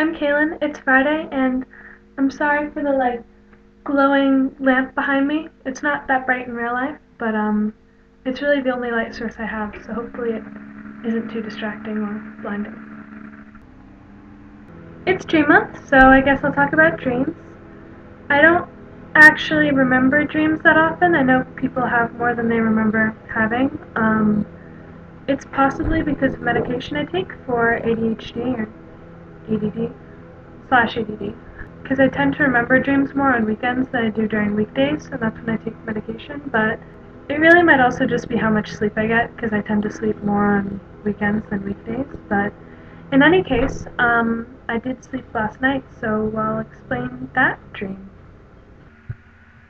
I'm Kaylin. It's Friday, and I'm sorry for the glowing lamp behind me. It's not that bright in real life, but it's really the only light source I have, so hopefully it isn't too distracting or blinding. It's dream month, so I guess I'll talk about dreams. I don't actually remember dreams that often. I know people have more than they remember having. It's possibly because of medication I take for ADHD or ADD/ADD. Because I tend to remember dreams more on weekends than I do during weekdays, and that's when I take medication. But it really might also just be how much sleep I get, because I tend to sleep more on weekends than weekdays. But in any case, I did sleep last night, so I'll explain that dream.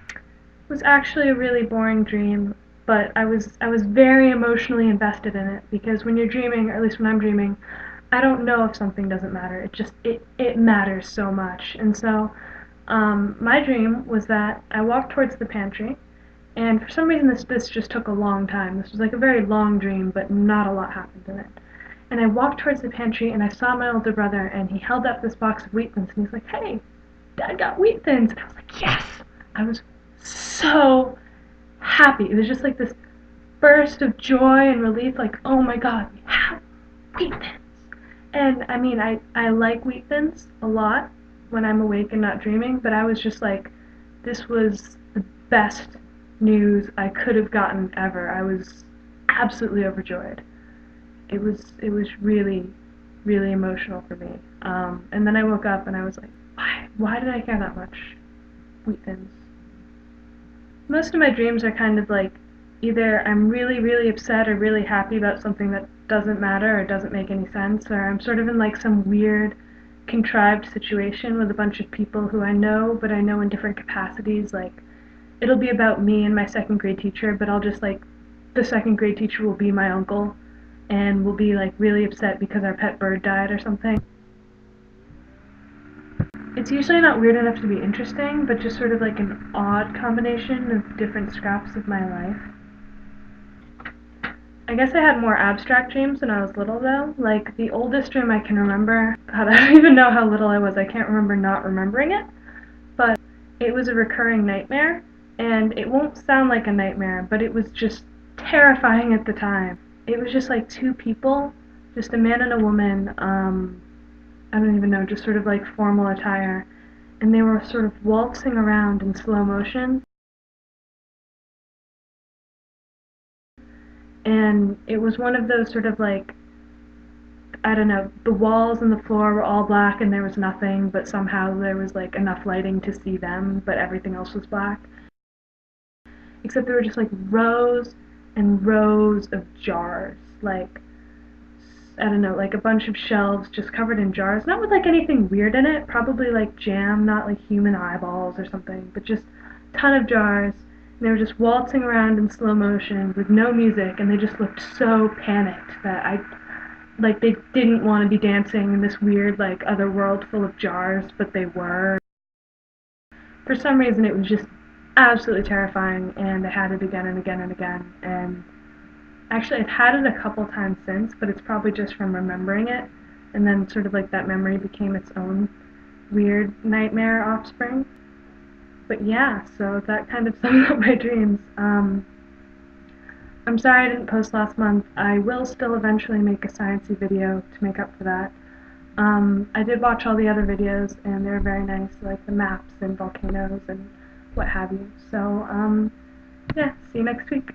It was actually a really boring dream, but I was very emotionally invested in it, because when you're dreaming, or at least when I'm dreaming, I don't know if something doesn't matter. It matters so much. And so my dream was that I walked towards the pantry, and for some reason this just took a long time. This was like a very long dream, but not a lot happened in it. And I walked towards the pantry, and I saw my older brother, and he held up this box of wheat thins, and he's like, "Hey, Dad got wheat thins." And I was like, "Yes!" I was so happy. It was just like this burst of joy and relief, like, "Oh my God, we have wheat thins." And I mean, I like wheat thins a lot when I'm awake and not dreaming, but I was just like, this was the best news I could have gotten ever. I was absolutely overjoyed. It was really, really emotional for me. And then I woke up and I was like, why did I care that much? Wheat thins. Most of my dreams are kind of like either I'm really, really upset or really happy about something that doesn't matter or doesn't make any sense, or I'm sort of in like some weird, contrived situation with a bunch of people who I know, but I know in different capacities. Like, it'll be about me and my second grade teacher, but I'll just like, the second grade teacher will be my uncle, and will be like really upset because our pet bird died or something. It's usually not weird enough to be interesting, but just sort of like an odd combination of different scraps of my life. I guess I had more abstract dreams when I was little, though. Like, the oldest dream I can remember, God, I don't even know how little I was. I can't remember not remembering it. But it was a recurring nightmare, and it won't sound like a nightmare, but it was just terrifying at the time. It was just like two people, just a man and a woman, I don't even know, just sort of like formal attire, and they were sort of waltzing around in slow motion. And it was one of those sort of like, I don't know, the walls and the floor were all black and there was nothing, but somehow there was like enough lighting to see them, but everything else was black. Except there were just like rows and rows of jars, like, I don't know, like a bunch of shelves just covered in jars, not with like anything weird in it, probably like jam, not like human eyeballs or something, but just a ton of jars. And they were just waltzing around in slow motion with no music, and they just looked so panicked that like they didn't want to be dancing in this weird like other world full of jars, but they were. For some reason it was just absolutely terrifying, and I had it again and again and again. And actually I've had it a couple times since, but it's probably just from remembering it, and then sort of like that memory became its own weird nightmare offspring. But yeah, so that kind of sums up my dreams. I'm sorry I didn't post last month. I will still eventually make a sciencey video to make up for that. I did watch all the other videos, and they were very nice, like the maps and volcanoes and what have you. So, yeah, see you next week.